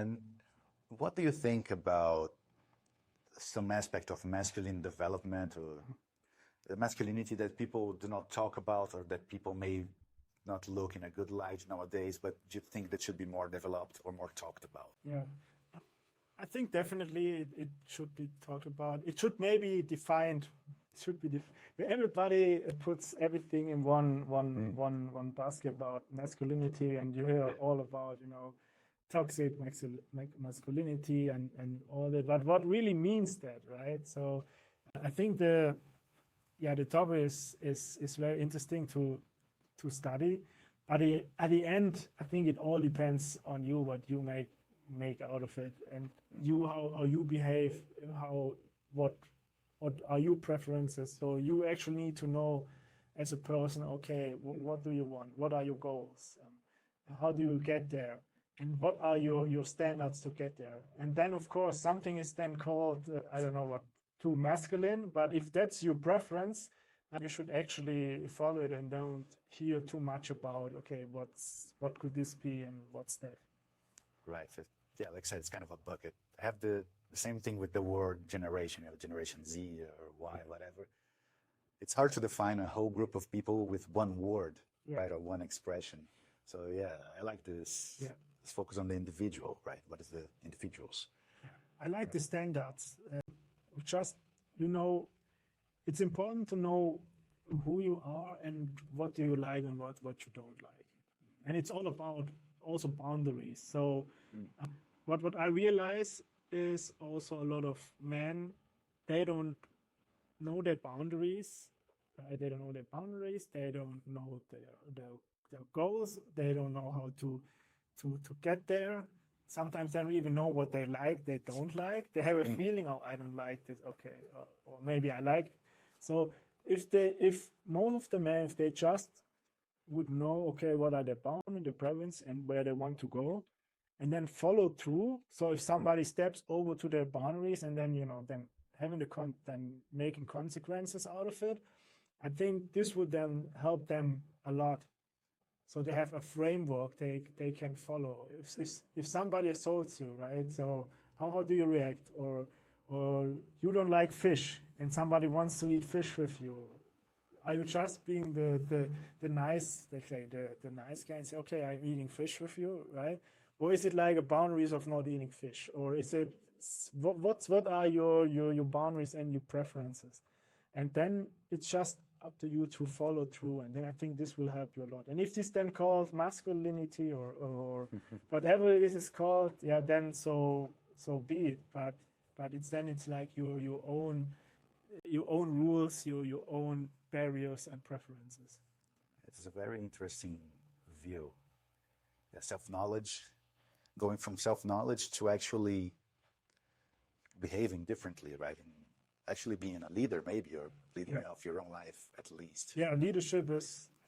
And what do you think about some aspect of masculine development or the masculinity that people do not talk about, or that people may not look in a good light nowadays, but do you think that should be more developed or more talked about? Yeah, I think definitely it should be talked about. It should maybe defined. It should be everybody puts everything in one basket about masculinity, and you hear all about toxic masculinity and all that. But what really means that, right? So I think the topic is very interesting to study. At the end, I think it all depends on you, what you make out of it, and you how you behave, what are your preferences. So you actually need to know as a person, okay, what do you want? What are your goals? How do you get there? And what are your standards to get there? And then, of course, something is then called, I don't know what, too masculine, but if that's your preference, you should actually follow it and don't hear too much about, okay, what could this be and what's that? Right. Yeah, like I said, it's kind of a bucket. I have the same thing with the word generation, Generation Z or Y, whatever. It's hard to define a whole group of people with one word, right, or one expression. So yeah, I like this. Yeah. Let's focus on the individual, right? What is the individuals? I like the standards. Just, it's important to know who you are and what do you like and what you don't like. And it's all about also boundaries. So what I realize is also a lot of men, they don't know their boundaries. Right? They don't know their boundaries. They don't know their goals. They don't know how to get there. Sometimes they don't even know what they like, they don't like. They have a feeling, oh, I don't like this, okay, or maybe I like. So if most of the men, if they just would know, okay, what are their boundaries, their preference, and where they want to go, and then follow through. So if somebody steps over to their boundaries and then, then having then making consequences out of it, I think this would then help them a lot. So they have a framework they can follow. If somebody assaults you, right? So how do you react? Or you don't like fish and somebody wants to eat fish with you. Are you just being the nice, they say, the nice guy and say, okay, I'm eating fish with you, right? Or is it like a boundaries of not eating fish? Or is it what are your boundaries and your preferences? And then it's just up to you to follow through, and then I think this will help you a lot. And if this then called masculinity or whatever it is called, yeah, then so be it. But it's like your own rules, your own barriers and preferences. It's a very interesting view. Yeah, self-knowledge, going from self-knowledge to actually behaving differently, right? And actually being a leader, maybe, or leading of your own life, at least. Yeah, I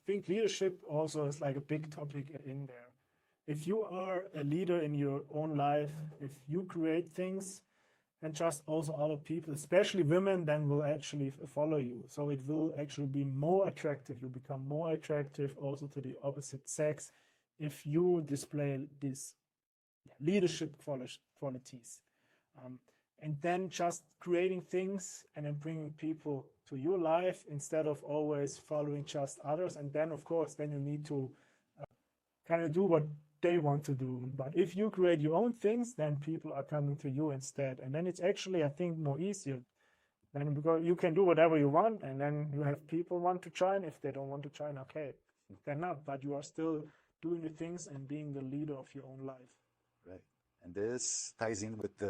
think leadership also is like a big topic in there. If you are a leader in your own life, if you create things, and just also other people, especially women, then will actually follow you. So it will actually be more attractive. You become more attractive also to the opposite sex if you display these leadership qualities. And then just creating things and then bringing people to your life instead of always following just others. And then, of course, then you need to kind of do what they want to do. But if you create your own things, then people are coming to you instead. And then it's actually, I think, more easier. Then because you can do whatever you want, and then you have people want to join. If they don't want to join, okay, they're not. But you are still doing the things and being the leader of your own life. Right. And this ties in with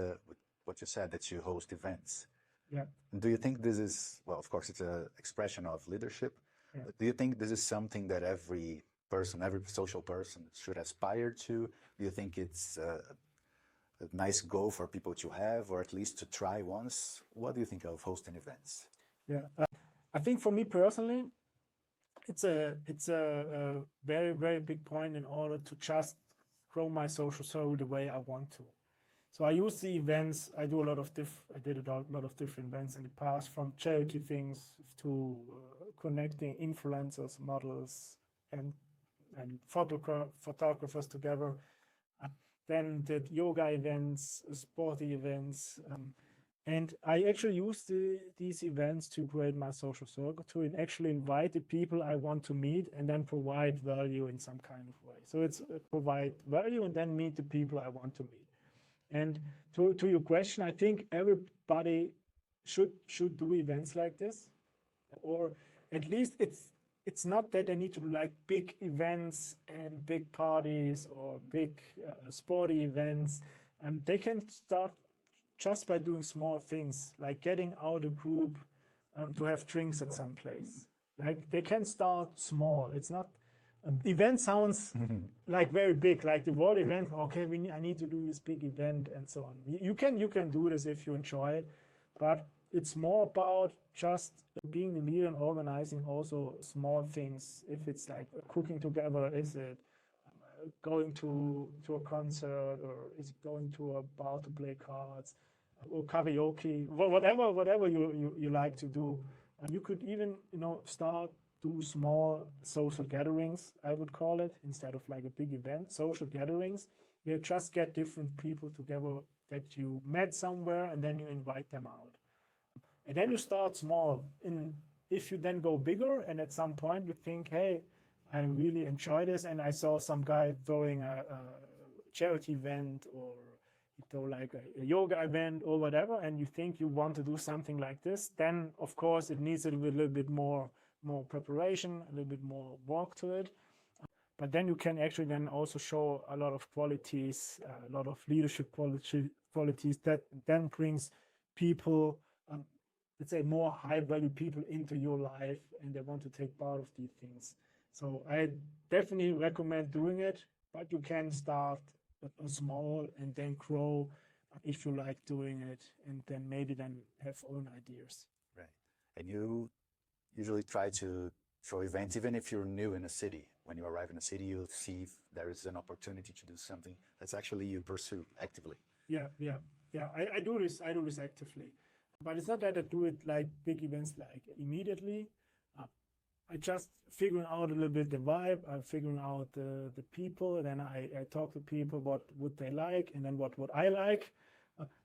what you said, that you host events. Yeah. And do you think this is, well, of course, it's an expression of leadership. Yeah. But do you think this is something that every person, every social person should aspire to? Do you think it's a nice goal for people to have, or at least to try once? What do you think of hosting events? Yeah, I think for me personally, it's a very, very big point in order to just grow my social circle the way I want to. So I use the events. I did a lot of different events in the past, from charity things to connecting influencers, models, and photographers together. then did yoga events, sporty events. And I actually used these events to create my social circle, to actually invite the people I want to meet and then provide value in some kind of way. So it's provide value and then meet the people I want to meet. And to your question, I think everybody should do events like this, or at least it's not that they need to do like big events and big parties or big sporty events. They can start just by doing small things, like getting out a group to have drinks at some place. Like they can start small. It's not event sounds like very big, like the world event. Okay, I need to do this big event and so on. You can do this if you enjoy it, but it's more about just being the leader and organizing also small things. If it's like cooking together, is it going to a concert, or is it going to a bar to play cards, or karaoke, whatever you like to do. You could even start do small social gatherings, I would call it, instead of like a big event. Social gatherings, you just get different people together that you met somewhere, and then you invite them out. And then you start small. If you then go bigger, and at some point you think, hey, I really enjoy this, and I saw some guy throwing a charity event, or like a yoga event or whatever, and you think you want to do something like this, then of course it needs a little bit more preparation, a little bit more work to it. But then you can actually then also show a lot of qualities, a lot of leadership qualities that then brings people, let's say more high value people into your life, and they want to take part of these things. So I definitely recommend doing it, but you can start small and then grow if you like doing it, and then maybe then have own ideas. Right. And you usually try to throw events, even if you're new in a city. When you arrive in a city, you'll see if there is an opportunity to do something that's actually you pursue actively. Yeah. I do this actively, but it's not that I do it like big events like immediately. I just figuring out a little bit the vibe. I'm figuring out the people. Then I talk to people, what would they like, and then what would I like,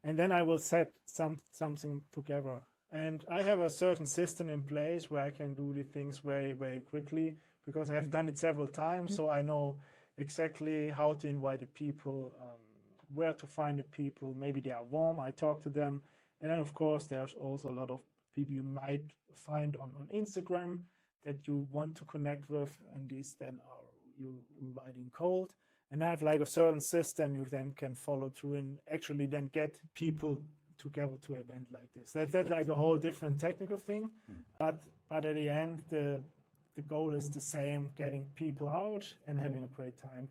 and then I will set something together. And I have a certain system in place where I can do the things very, very quickly, because I have done it several times. So I know exactly how to invite the people, where to find the people. Maybe they are warm, I talk to them. And then of course there's also a lot of people you might find on Instagram that you want to connect with, and these then are you inviting cold. And I have like a certain system you then can follow through and actually then get people together to an event like this. That's like a whole different technical thing, but at the end the goal is the same: getting people out and having a great time